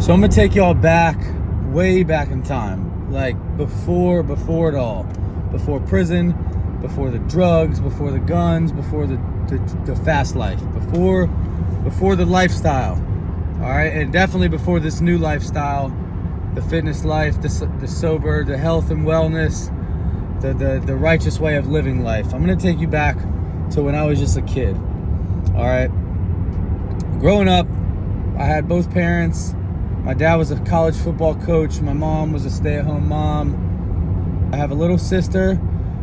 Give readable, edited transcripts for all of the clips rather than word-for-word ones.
So I'm gonna take y'all back, way back in time, like before it all, before prison, before the drugs, before the guns, before the fast life, before the lifestyle, all right, and definitely before this new lifestyle, the fitness life, the sober, the health and wellness, the righteous way of living life. I'm gonna take you back to when I was just a kid, all right. Growing up, I had both parents. My dad was a college football coach. My mom was a stay-at-home mom. I have a little sister.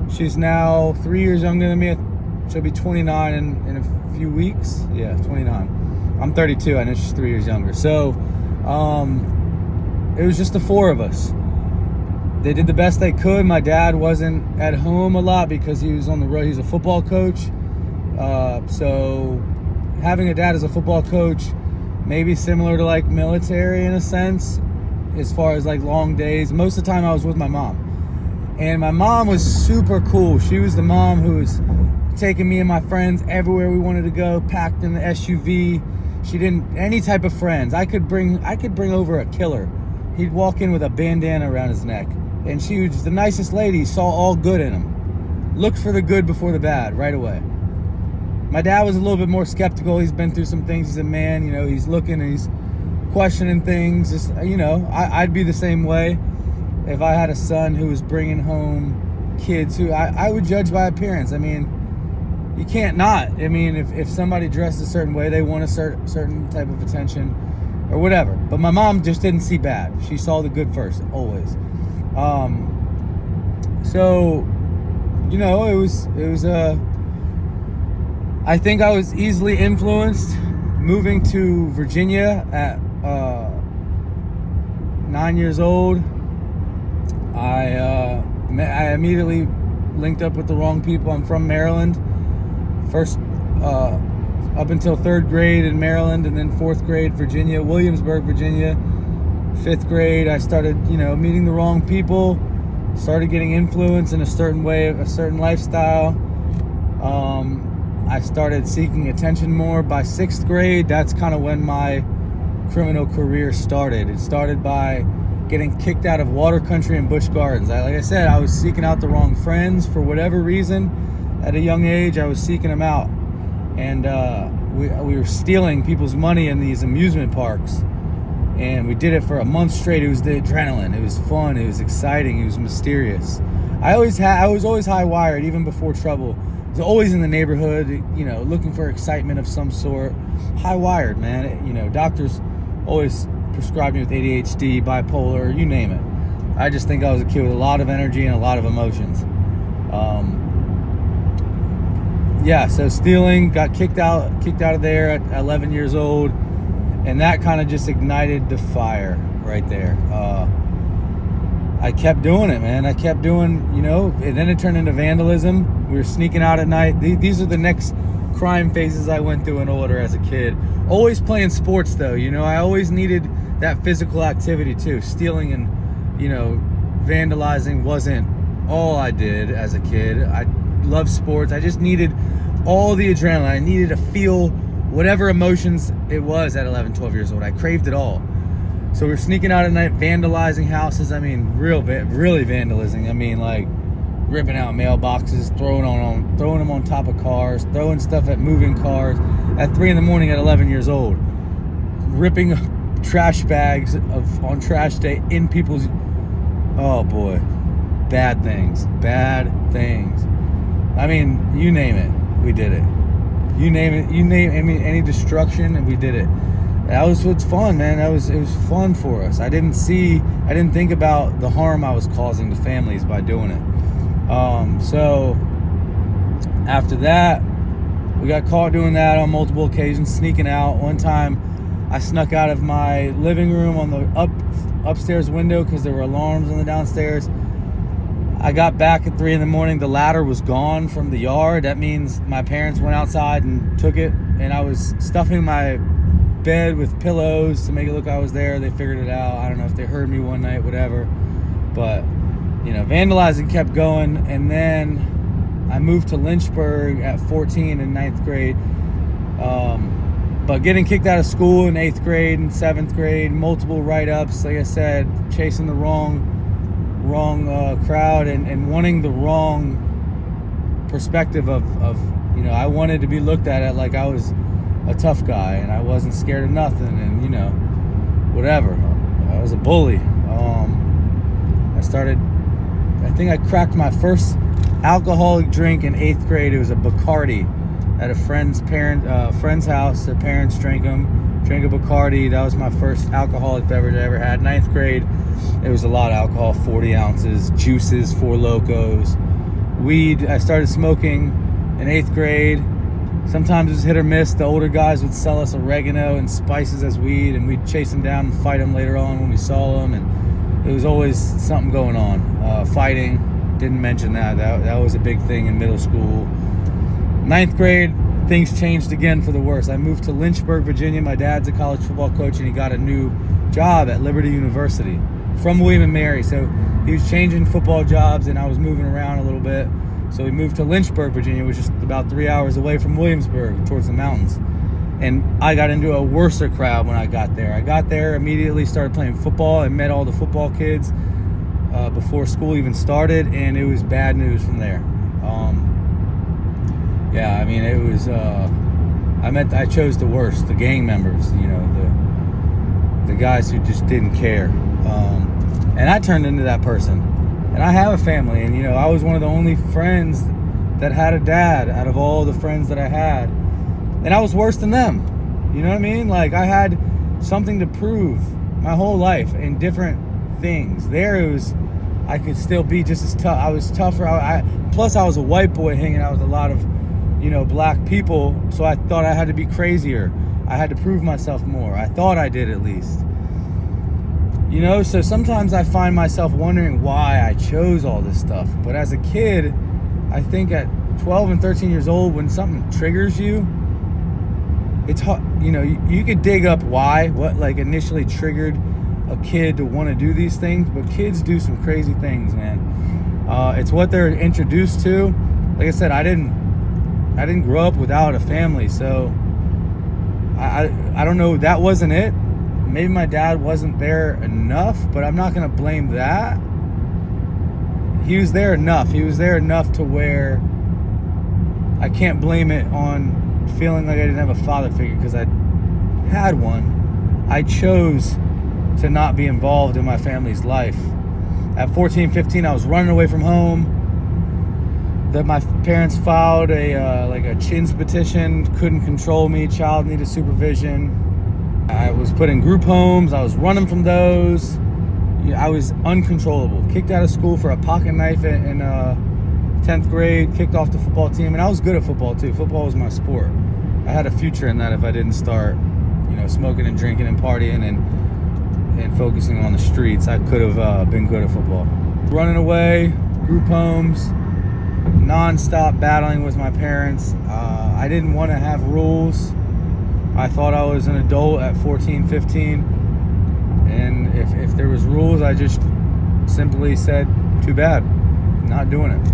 She's now 3 years younger than me. She'll be 29 in a few weeks. Yeah, 29. I'm 32. I know she's 3 years younger. So it was just the four of us. They did the best they could. My dad wasn't at home a lot because he was on the road. He's a football coach. So having a dad as a football coach, maybe similar to like military in a sense, as far as like long days. Most of the time I was with my mom. And my mom was super cool. She was the mom who was taking me and my friends everywhere we wanted to go, packed in the SUV. She didn't, any type of friends. I could bring over a killer. He'd walk in with a bandana around his neck. And she was the nicest lady, saw all good in him. Looked for the good before the bad right away. My dad was a little bit more skeptical. He's been through some things. He's a man, he's looking and he's questioning things. Just, I'd be the same way if I had a son who was bringing home kids who I would judge by appearance. I mean, you can't not. I mean, if somebody dressed a certain way, they want a certain type of attention or whatever. But my mom just didn't see bad. She saw the good first, always. So, it was I think I was easily influenced. Moving to Virginia at 9 years old, I immediately linked up with the wrong people. I'm from Maryland. First, up until third grade in Maryland, and then fourth grade, Virginia, Williamsburg, Virginia. Fifth grade, I started, meeting the wrong people, started getting influenced in a certain way, a certain lifestyle. I started seeking attention more. By sixth grade, that's kind of when my criminal career started. It started by getting kicked out of Water Country and Busch Gardens. Like I said, I was seeking out the wrong friends for whatever reason. At a young age, I was seeking them out. And we were stealing people's money in these amusement parks. And we did it for a month straight. It was the adrenaline. It was fun. It was exciting. It was mysterious. I was always high wired, even before trouble. I was always in the neighborhood, looking for excitement of some sort. High wired, man. Doctors always prescribed me with ADHD, bipolar, you name it. I just think I was a kid with a lot of energy and a lot of emotions. So stealing, got kicked out of there at 11 years old. And that kind of just ignited the fire right there. I kept doing it, man. I kept doing, and then it turned into vandalism. We were sneaking out at night. These are the next crime phases I went through in order as a kid. Always playing sports, though. I always needed that physical activity, too. Stealing and, vandalizing wasn't all I did as a kid. I loved sports. I just needed all the adrenaline. I needed to feel whatever emotions it was at 11, 12 years old. I craved it all. So we're sneaking out at night, vandalizing houses. I mean, really vandalizing. I mean, like ripping out mailboxes, throwing them on top of cars, throwing stuff at moving cars at 3 a.m. at 11 years old, ripping trash bags on trash day in people's. Oh boy, bad things. I mean, you name it, we did it. You name it. I mean, any destruction, and we did it. That was what's fun, man. It was fun for us. I didn't think about the harm I was causing to families by doing it. So after that, we got caught doing that on multiple occasions, sneaking out. One time, I snuck out of my living room on the upstairs window because there were alarms on the downstairs. I got back at 3 a.m. The ladder was gone from the yard. That means my parents went outside and took it, and I was stuffing my bed with pillows to make it look like I was there. They figured it out. I don't know if they heard me one night, whatever. But, vandalizing kept going. And then I moved to Lynchburg at 14 in 9th grade. But getting kicked out of school in 8th grade and 7th grade, multiple write-ups, like I said, chasing the wrong crowd and wanting the wrong perspective of I wanted to be looked at like I was a tough guy and I wasn't scared of nothing, and whatever. I was a bully. I think I cracked my first alcoholic drink in 8th grade. It was a Bacardi at a friend's house. Their parents drank a Bacardi. That was my first alcoholic beverage I ever had. 9th grade, it was a lot of alcohol, 40 ounces, juices, Four Locos. Weed, I started smoking in 8th grade. Sometimes it was hit or miss. The older guys would sell us oregano and spices as weed, and we'd chase them down and fight them later on when we saw them, and it was always something going on. Fighting, didn't mention that. That was a big thing in middle school. 9th grade, things changed again for the worse. I moved to Lynchburg, Virginia. My dad's a college football coach, and he got a new job at Liberty University from William and Mary. So he was changing football jobs, and I was moving around a little bit. So we moved to Lynchburg, Virginia, which is about 3 hours away from Williamsburg, towards the mountains. And I got into a worser crowd when I got there. I got there, immediately started playing football, and met all the football kids before school even started, and it was bad news from there. It was, I chose the worst, the gang members, the guys who just didn't care. And I turned into that person. And I have a family, and I was one of the only friends that had a dad out of all the friends that I had. And I was worse than them. You know what I mean? Like, I had something to prove my whole life in different things. There it was, I could still be just as tough. I was tougher. Plus I was a white boy hanging out with a lot of, black people. So I thought I had to be crazier. I had to prove myself more. I thought I did, at least. So sometimes I find myself wondering why I chose all this stuff. But as a kid, I think at 12 and 13 years old, when something triggers you, it's hard. You could dig up what initially triggered a kid to want to do these things. But kids do some crazy things, man. It's what they're introduced to. Like I said, I didn't grow up without a family, so I don't know. That wasn't it. Maybe my dad wasn't there enough, but I'm not going to blame that. He was there enough. He was there enough to where I can't blame it on feeling like I didn't have a father figure, because I had one. I chose to not be involved in my family's life. At 14, 15, I was running away from home. That my parents filed a chins petition, couldn't control me, child needed supervision. I was put in group homes. I was running from those. I was uncontrollable. Kicked out of school for a pocket knife in 10th grade. Kicked off the football team. And I was good at football, too. Football was my sport. I had a future in that if I didn't start, smoking and drinking and partying and focusing on the streets. I could have been good at football. Running away, group homes, non-stop battling with my parents. I didn't want to have rules. I thought I was an adult at 14, 15, and if there was rules, I just simply said, too bad, not doing it.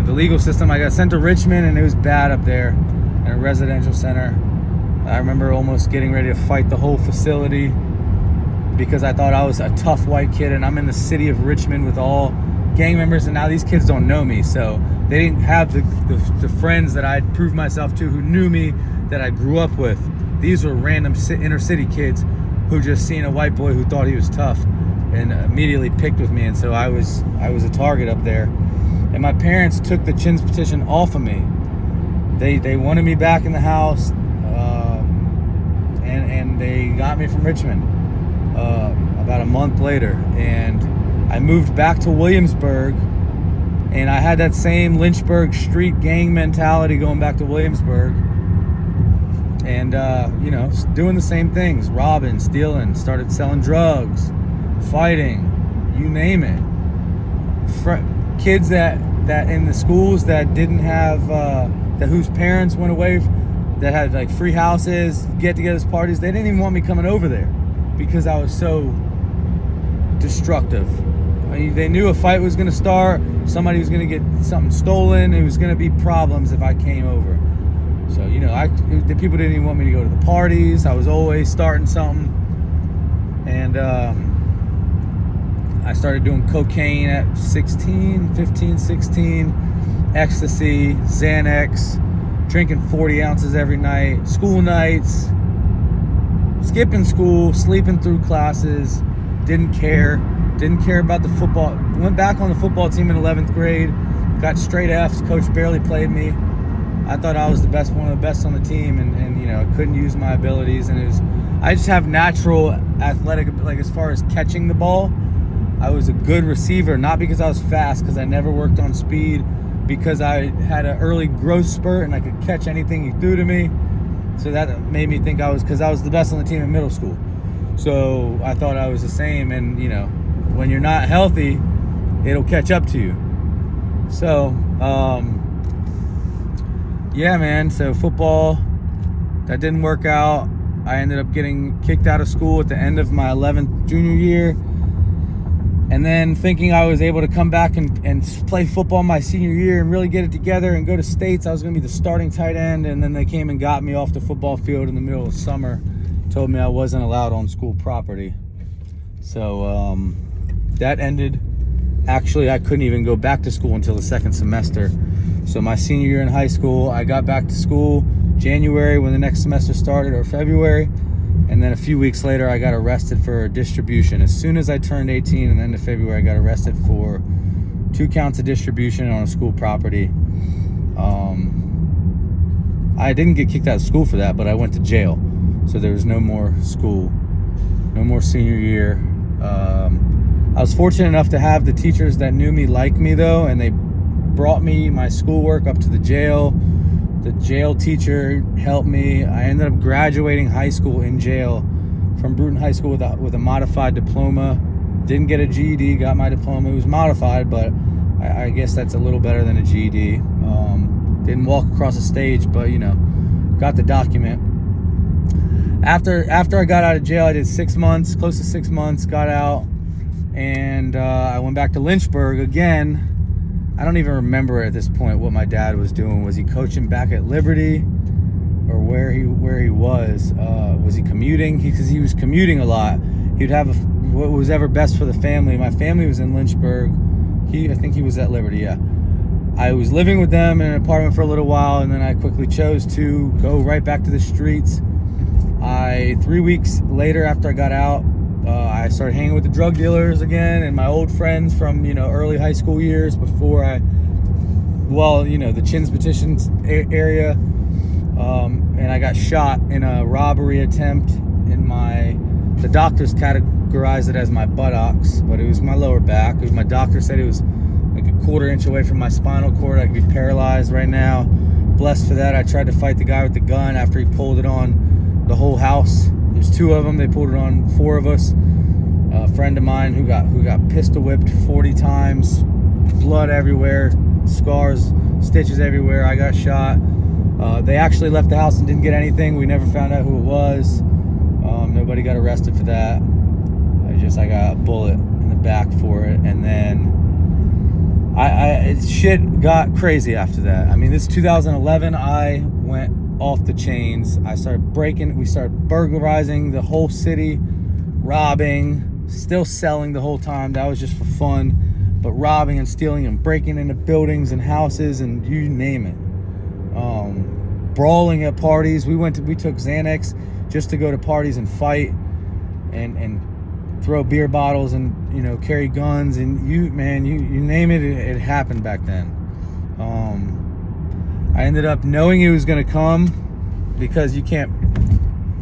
The legal system, I got sent to Richmond, and it was bad up there in a residential center. I remember almost getting ready to fight the whole facility because I thought I was a tough white kid, and I'm in the city of Richmond with all gang members, and now these kids don't know me, so they didn't have the friends that I'd proved myself to, who knew me, that I grew up with. These were random inner city kids who just seen a white boy who thought he was tough and immediately picked with me, and so I was a target up there. And my parents took the chins petition off of me. They wanted me back in the house, and they got me from Richmond about a month later, and I moved back to Williamsburg, and I had that same Lynchburg street gang mentality going back to Williamsburg, and doing the same things, robbing, stealing, started selling drugs, fighting, you name it. Kids that in the schools that didn't have that whose parents went away, that had like free houses, get-togethers, parties, they didn't even want me coming over there because I was so destructive. They knew a fight was going to start, somebody was going to get something stolen, it was going to be problems if I came over. So, the people didn't even want me to go to the parties. I was always starting something. And I started doing cocaine at 15, 16, ecstasy, Xanax, drinking 40 ounces every night, school nights, skipping school, sleeping through classes, didn't care about the football. Went back on the football team in 11th grade, got straight Fs, coach barely played me. I thought I was one of the best on the team, and couldn't use my abilities, and I just have natural athletic, like as far as catching the ball. I was a good receiver, not because I was fast, because I never worked on speed, because I had an early growth spurt and I could catch anything he threw to me. So that made me think because I was the best on the team in middle school. So I thought I was the same, and when you're not healthy, it'll catch up to you. So yeah, man. So football, that didn't work out. I ended up getting kicked out of school at the end of my 11th junior year. And then thinking I was able to come back and play football my senior year and really get it together and go to states, I was going to be the starting tight end. And then they came and got me off the football field in the middle of summer, told me I wasn't allowed on school property. So that ended. Actually, I couldn't even go back to school until the second semester. So my senior year in high school, I got back to school January when the next semester started, or February. And then a few weeks later, I got arrested for distribution. As soon as I turned 18, and then in February, I got arrested for 2 counts of distribution on a school property. I didn't get kicked out of school for that, but I went to jail. So there was no more school, no more senior year. I was fortunate enough to have the teachers that knew me like me, though, and they brought me my schoolwork up to the jail. The jail teacher helped me. I ended up graduating high school in jail from Bruton High School with a modified diploma. Didn't get a GED, got my diploma. It was modified, but I guess that's a little better than a GED. Didn't walk across the stage, but got the document. After I got out of jail, I did 6 months, close to 6 months, got out, and I went back to Lynchburg again. I don't even remember at this point what my dad was doing. Was he coaching back at Liberty, or where he was? Was he commuting? Because he was commuting a lot. He'd have what was ever best for the family. My family was in Lynchburg. I think he was at Liberty. Yeah, I was living with them in an apartment for a little while, and then I quickly chose to go right back to the streets. 3 weeks later, after I got out, I started hanging with the drug dealers again and my old friends from early high school years before the Chins Petitions area, and I got shot in a robbery attempt in the doctors categorized it as my buttocks, but it was my lower back. My doctor said it was like a quarter-inch away from my spinal cord. I could be paralyzed right now. Blessed for that. I tried to fight the guy with the gun after he pulled it on the whole house. There's 2 of them. They pulled it on 4 of us. A friend of mine who got pistol whipped 40 times, blood everywhere, scars, stitches everywhere. I got shot. They actually left the house and didn't get anything. We never found out who it was. Nobody got arrested for that. I got a bullet in the back for it, and then shit got crazy after that. I mean, this 2011, I went off the chains. We started burglarizing the whole city, robbing, still selling the whole time. That was just for fun, but robbing and stealing and breaking into buildings and houses and you name it. Brawling at parties. We took Xanax just to go to parties and fight and throw beer bottles and carry guns, and you name it, it happened back then. I ended up knowing it was going to come, because you can't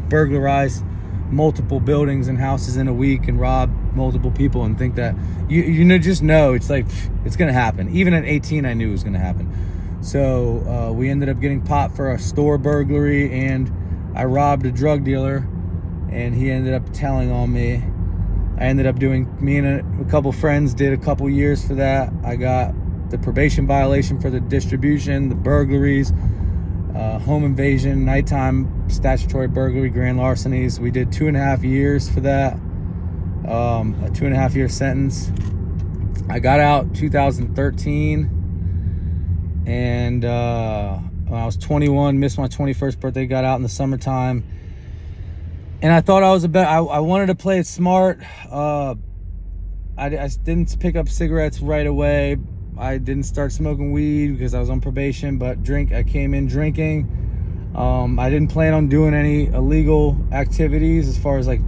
burglarize multiple buildings and houses in a week and rob multiple people and think that just know it's like it's going to happen. Even at 18, I knew it was going to happen. So we ended up getting popped for a store burglary, and I robbed a drug dealer, and he ended up telling on me. I ended up me and a couple friends did a couple years for that. I got the probation violation for the distribution, the burglaries, home invasion, nighttime statutory burglary, grand larcenies. We did 2.5 years for that, a 2.5 year sentence. I got out 2013, and I was 21, missed my 21st birthday, got out in the summertime. And I thought I was I wanted to play it smart. I didn't pick up cigarettes right away. I didn't start smoking weed because I was on probation, but I came in drinking. I didn't plan on doing any illegal activities as far as like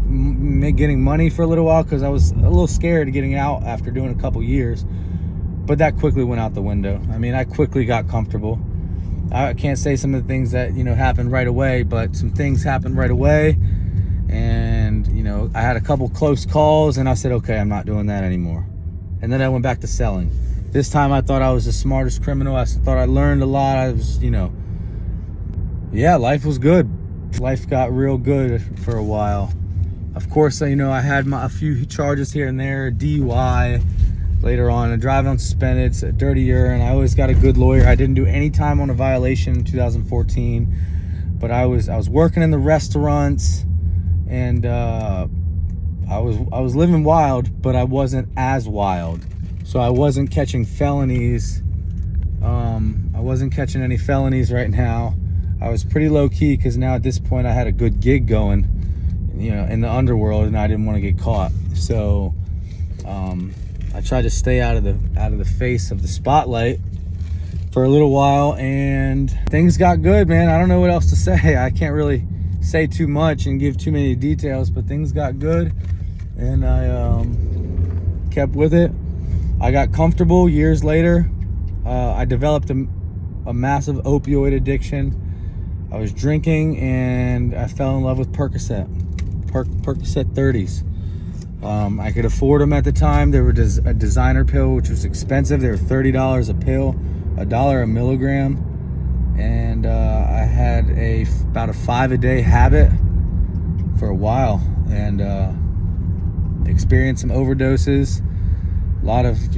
getting money for a little while, because I was a little scared of getting out after doing a couple years. But that quickly went out the window. I mean, I quickly got comfortable. I can't say some of the things that, happened right away, but some things happened right away. And, I had a couple close calls, and I said, okay, I'm not doing that anymore. And then I went back to selling. This time I thought I was the smartest criminal. I thought I learned a lot. I was, life was good. Life got real good for a while. Of course, I had a few charges here and there, DUI. Later on, driving on suspended, it's a dirty urine. I always got a good lawyer. I didn't do any time on a violation in 2014, but I was working in the restaurants, and I was living wild, but I wasn't as wild. So I wasn't catching felonies. I wasn't catching any felonies right now. I was pretty low key because now at this point I had a good gig going, in the underworld, and I didn't want to get caught. So I tried to stay out of the face of the spotlight for a little while, and things got good, man. I don't know what else to say. I can't really say too much and give too many details, but things got good, and I kept with it. I got comfortable years later. I developed a massive opioid addiction. I was drinking, and I fell in love with Percocet 30s. I could afford them at the time. They were a designer pill, which was expensive. They were $30 a pill, $1 a milligram. And I had about a 5-a-day habit for a while, and experienced some overdoses. A lot of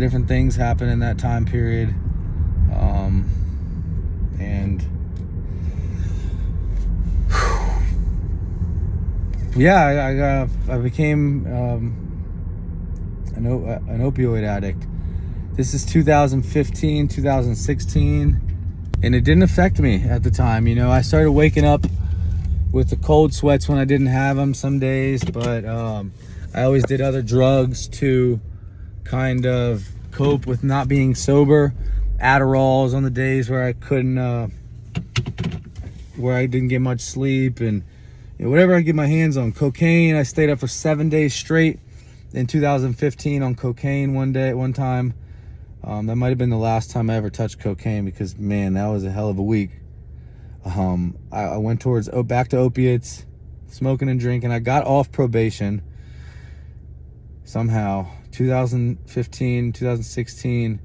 different things happened in that time period. And yeah, I became an opioid addict. This is 2015, 2016, and it didn't affect me at the time. I started waking up with the cold sweats when I didn't have them some days, but I always did other drugs to kind of cope with not being sober. Adderalls on the days where I couldn't, where I didn't get much sleep, and whatever I get my hands on. Cocaine, I stayed up for 7 days straight in 2015 on cocaine one time. That might have been the last time I ever touched cocaine, because, man, that was a hell of a week. I went back to opiates, smoking and drinking. I got off probation somehow. 2015, 2016,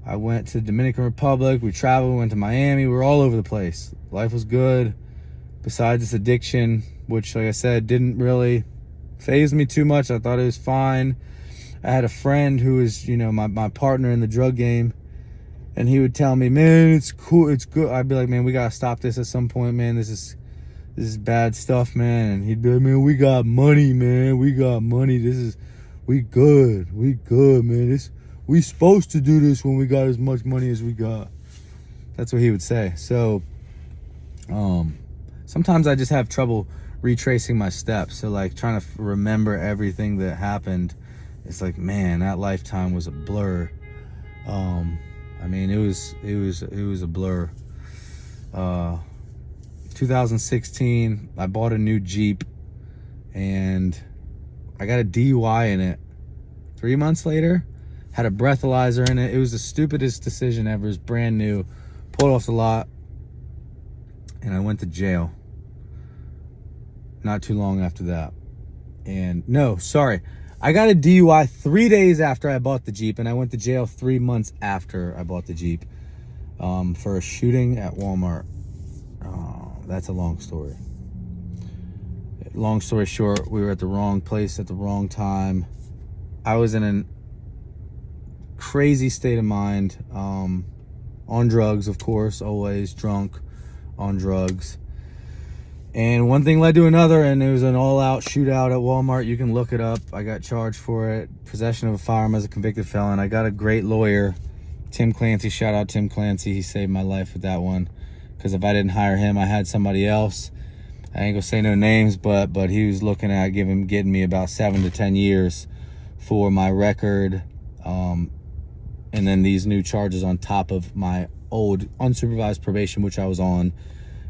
I went to the Dominican Republic. We traveled, we went to Miami. We were all over the place. Life was good. Besides this addiction, which, like I said, didn't really faze me too much. I thought it was fine. I had a friend who was, my partner in the drug game, and he would tell me, man, it's cool, it's good. I'd be like, man, we gotta stop this at some point, man. This is bad stuff, man. And he'd be like, man, we got money, man. We got money. We good, man. We supposed to do this when we got as much money as we got. That's what he would say. So, sometimes I just have trouble retracing my steps. So, like, trying to remember everything that happened, it's like, man, that lifetime was a blur. I mean, it was a blur. 2016, I bought a new Jeep, and I got a DUI in it. 3 months later, had a breathalyzer in it. It was the stupidest decision ever. It was brand new. Pulled off the lot, and I went to jail. Not too long after that. And no, sorry. I got a DUI 3 days after I bought the Jeep, and I went to jail 3 months after I bought the Jeep for a shooting at Walmart. That's a long story. Long story short, we were at the wrong place at the wrong time. I was in a crazy state of mind, on drugs, of course, always drunk, on drugs. And one thing led to another, and it was an all-out shootout at Walmart. You can look it up. I got charged for it. Possession of a firearm as a convicted felon. I got a great lawyer. Tim Clancy, shout out Tim Clancy. He saved my life with that one. Because if I didn't hire him, I had somebody else. I ain't gonna say no names, but he was looking at getting me about 7 to 10 years for my record, and then these new charges on top of my old unsupervised probation, which I was on,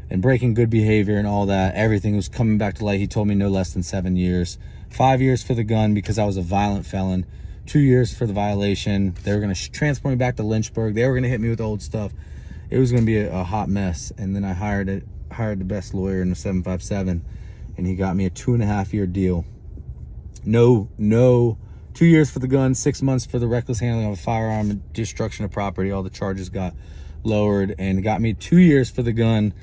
and breaking good behavior and all that. Everything was coming back to light. He told me no less than 7 years. 5 years for the gun because I was a violent felon. 2 years for the violation. They were gonna transport me back to Lynchburg. They were gonna hit me with old stuff. It was gonna be a hot mess. And then I hired the best lawyer in the 757, and he got me a 2.5 year deal. No, 2 years for the gun, 6 months for the reckless handling of a firearm and destruction of property. All the charges got lowered, and got me 2 years for the gun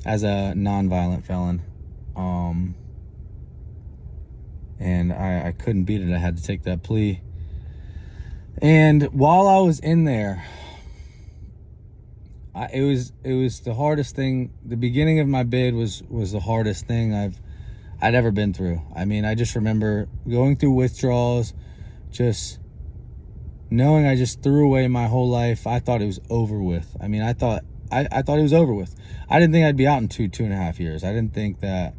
as a non-violent felon. And I couldn't beat it. I had to take that plea. And while I was in there, it was the hardest thing. The beginning of my bid was the hardest thing I'd ever been through. I mean, I just remember going through withdrawals, just knowing I just threw away my whole life. I thought it was over with. I mean, I thought it was over with. I didn't think I'd be out in 2.5 years. I didn't think that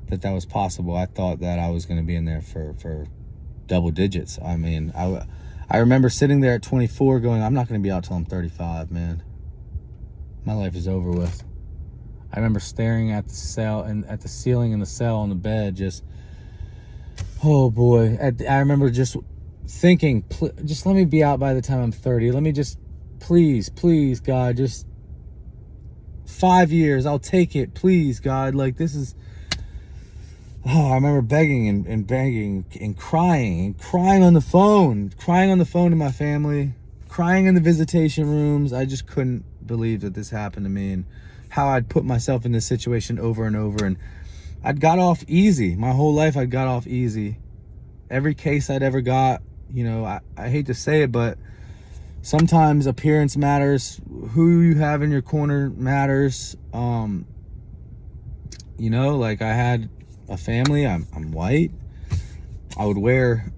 was possible. I thought that I was going to be in there for double digits. I mean, I remember sitting there at 24 going, I'm not going to be out till I'm 35, man. My life is over with. I remember staring at the cell and at the ceiling in the cell on the bed, just, oh boy. I remember just thinking, just let me be out by the time I'm 30. Let me just, please, God, just 5 years. I'll take it. Please, God. Like, this is, oh, I remember begging and begging and crying on the phone to my family, crying in the visitation rooms. I just couldn't believe that this happened to me, and how I'd put myself in this situation over and over. And I'd got off easy. My whole life I'd got off easy. Every case I'd ever got, you know, I hate to say it, but sometimes appearance matters. Who you have in your corner matters. You know, like, I had a family. I'm white. I would wear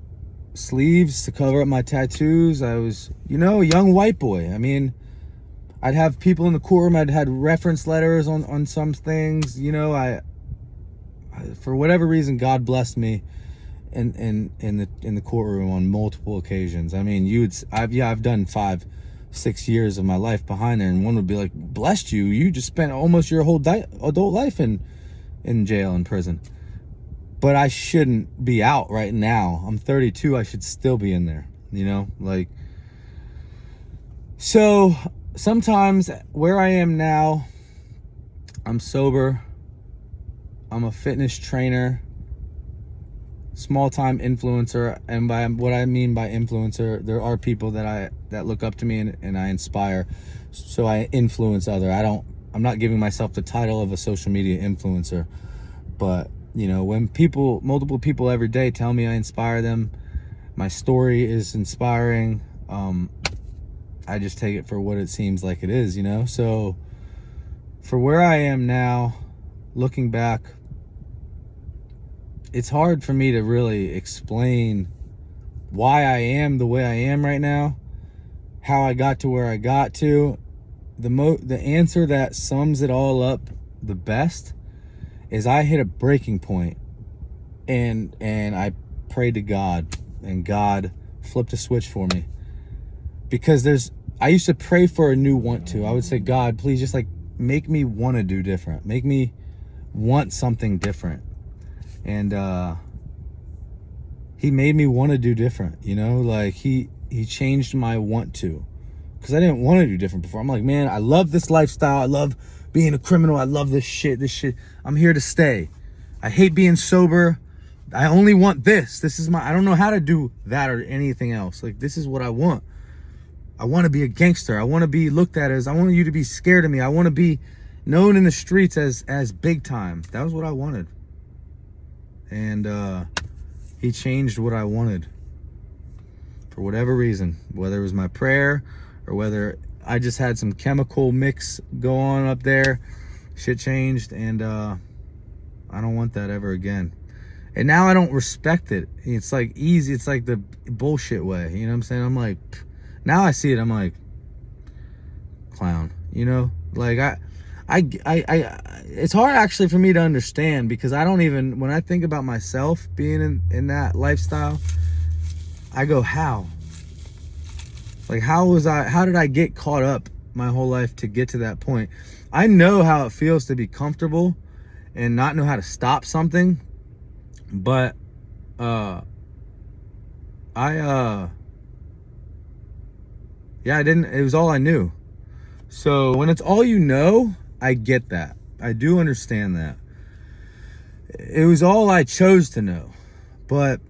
sleeves to cover up my tattoos. I was, you know, a young white boy. I mean, I'd have people in the courtroom. I'd had reference letters on some things. You know, I for whatever reason, God blessed me in the courtroom on multiple occasions. I mean, I've done 5-6 years of my life behind there, and one would be like, blessed you. You just spent almost your whole adult life in jail and prison. But I shouldn't be out right now. I'm 32. I should still be in there, you know, like. So sometimes where I am now, I'm sober. I'm a fitness trainer, small time influencer. And by what I mean by influencer, there are people that look up to me and I inspire. So I influence other. I'm not giving myself the title of a social media influencer, but you know, when multiple people every day tell me I inspire them, my story is inspiring, I just take it for what it seems like it is, you know? So for where I am now, looking back, it's hard for me to really explain why I am the way I am right now, how I got to where I got to. The answer that sums it all up the best is I hit a breaking point, and I prayed to God, and God flipped a switch for me. Because I used to pray for a new want to. I would say, God, please just like make me want to do different. Make me want something different. And he made me want to do different, you know, like he changed my want to. Because I didn't want to do different before. I'm like, man, I love this lifestyle. I love being a criminal. I love this shit. I'm here to stay. I hate being sober. I only want this. I don't know how to do that or anything else. Like, this is what I want. I want to be a gangster. I want to be looked at as, I want you to be scared of me. I want to be known in the streets as big time. That was what I wanted. And he changed what I wanted. For whatever reason. Whether it was my prayer or whether I just had some chemical mix go on up there. Shit changed, and I don't want that ever again. And now I don't respect it. It's like easy. It's like the bullshit way. You know what I'm saying? I'm like, Now I see it, I'm like, clown, you know? Like it's hard actually for me to understand, because I don't even, when I think about myself being in that lifestyle, I go, how? Like, how did I get caught up my whole life to get to that point? I know how it feels to be comfortable and not know how to stop something, but I didn't, it was all I knew. So when it's all you know, I get that. I do understand that. It was all I chose to know, but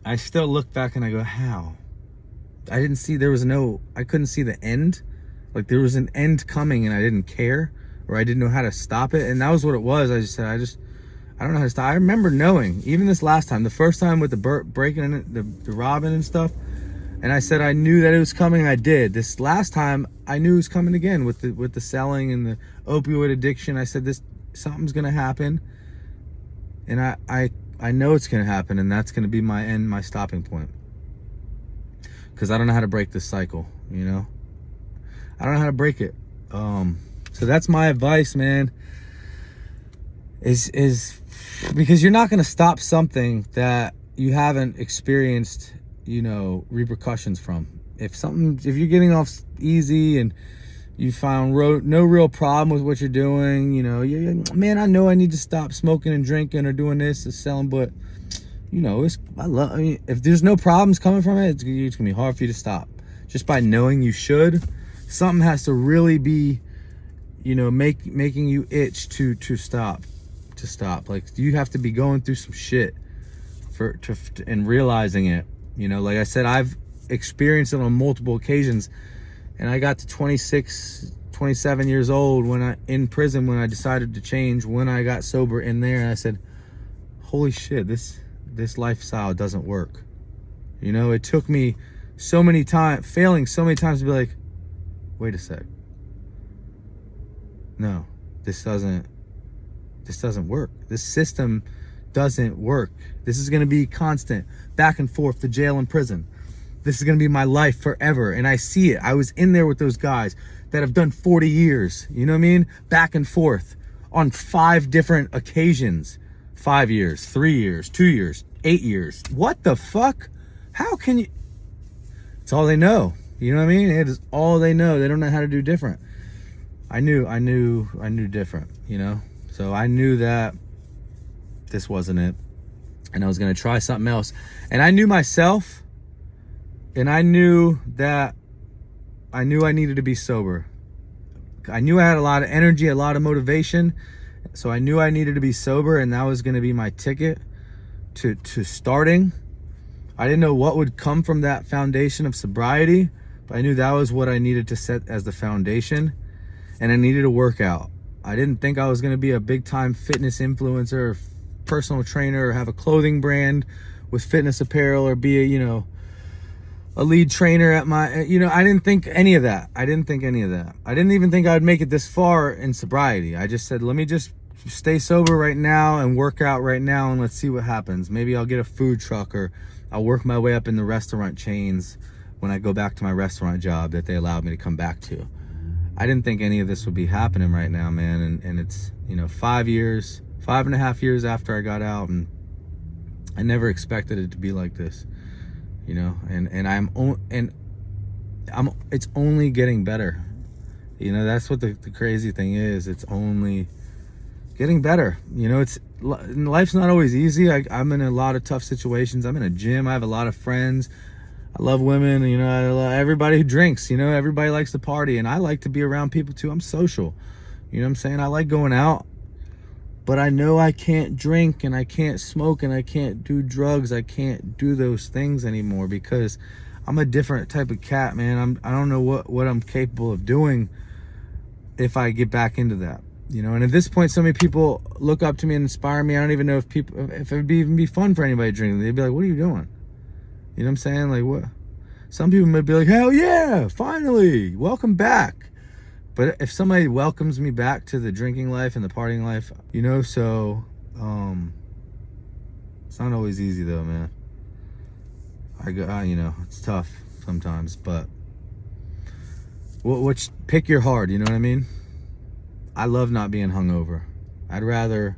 I still look back and I go, how? I couldn't see the end. Like, there was an end coming and I didn't care, or I didn't know how to stop it. And that was what it was. I just said, I don't know how to stop. I remember knowing, even this last time, the first time with the breaking in, the robbing and stuff, and I said I knew that it was coming. I did. This last time, I knew it was coming again with the selling and the opioid addiction. I said, something's gonna happen, and I know it's gonna happen, and that's gonna be my end, my stopping point. Because I don't know how to break this cycle, you know? I don't know how to break it. So that's my advice, man. Is because you're not gonna stop something that you haven't experienced, you know, repercussions from. If you're getting off easy and you found no real problem with what you're doing, you know, man, I know I need to stop smoking and drinking or doing this or selling, but you know, if there's no problems coming from it, it's gonna be hard for you to stop. Just by knowing you should, something has to really be, you know, making you itch to stop. Like, you have to be going through some shit and realizing it. You know, like I said, I've experienced it on multiple occasions, and I got to 26, 27 years old in prison when I decided to change, when I got sober in there, and I said, holy shit, this lifestyle doesn't work. You know, it took me failing so many times to be like, wait a sec. No, this doesn't work. This system doesn't work. This is going to be constant back and forth to jail and prison. This is going to be my life forever. And I see it. I was in there with those guys that have done 40 years, you know what I mean? Back and forth on 5 different occasions. 5 years, 3 years, 2 years, 8 years. What the fuck? How can you? It's all they know. You know what I mean? It is all they know. They don't know how to do different. I knew different, you know? So I knew that this wasn't it, and I was going to try something else. And I knew myself, and I knew that I needed to be sober. I knew I had a lot of energy, a lot of motivation, so I knew I needed to be sober, and that was going to be my ticket to starting. I didn't know what would come from that foundation of sobriety, but I knew that was what I needed to set as the foundation, and I needed to work out. I didn't think I was going to be a big-time fitness influencer or personal trainer or have a clothing brand with fitness apparel or be a lead trainer at my, I didn't think any of that. I didn't even think I would make it this far in sobriety. I just said, let me just stay sober right now and work out right now, and let's see what happens. Maybe I'll get a food truck, or I'll work my way up in the restaurant chains when I go back to my restaurant job that they allowed me to come back to. I didn't think any of this would be happening right now, man. And it's, 5.5 years after I got out, and I never expected it to be like this, and it's only getting better. That's what the crazy thing is. It's only getting better. Life's not always easy. I'm in a lot of tough situations. I'm in a gym. I have a lot of friends. I love women. I love everybody who drinks. Everybody likes to party, and I like to be around people too. I'm social. You know what I'm saying? I like going out, but I know I can't drink, and I can't smoke, and I can't do drugs. I can't do those things anymore because I'm a different type of cat, man. I don't know what I'm capable of doing if I get back into that. And at this point, so many people look up to me and inspire me. I don't even know if it would even be fun for anybody drinking. They'd be like, what are you doing? You know what I'm saying? Like, what? Some people might be like, hell yeah, finally, welcome back. But if somebody welcomes me back to the drinking life and the partying life, so it's not always easy though, man. It's tough. sometimes, but which pick your hard, you know what I mean? I love not being hungover. I'd rather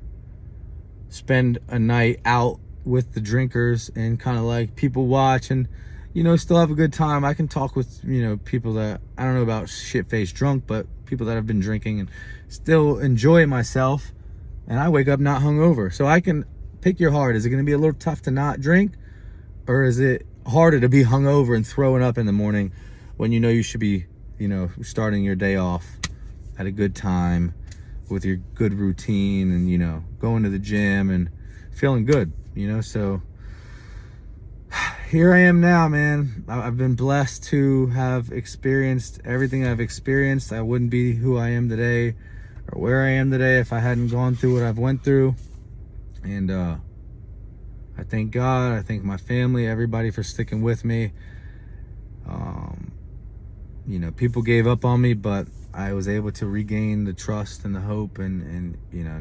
spend a night out with the drinkers and kind of like people watch and, you know, still have a good time. I can talk with, you know, people that, I don't know about shit-faced drunk, but people that have been drinking and still enjoy myself. And I wake up not hungover. So I can pick your heart. Is it going to be a little tough to not drink? Or is it harder to be hungover and throwing up in the morning when you know you should be, you know, starting your day off at a good time with your good routine and, you know, going to the gym and feeling good, you know? So here I am now, man. I've been blessed to have experienced everything I've experienced. I wouldn't be who I am today or where I am today if I hadn't gone through what I've went through. And I thank God, I thank my family, everybody for sticking with me. You know, people gave up on me, but I was able to regain the trust and the hope, and you know,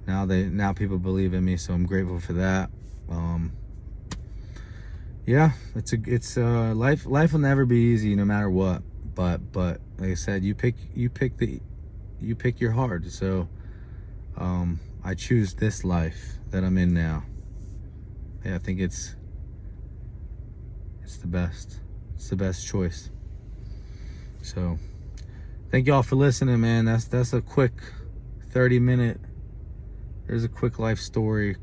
now people believe in me, so I'm grateful for that. Yeah, it's life will never be easy no matter what, but like I said, you pick your heart. So I choose this life that I'm in now. Yeah, I think it's the best. It's the best choice. So thank y'all for listening, man. That's a quick 30-minute. There's a quick life story,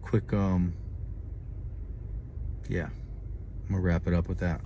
yeah. I'm gonna wrap it up with that.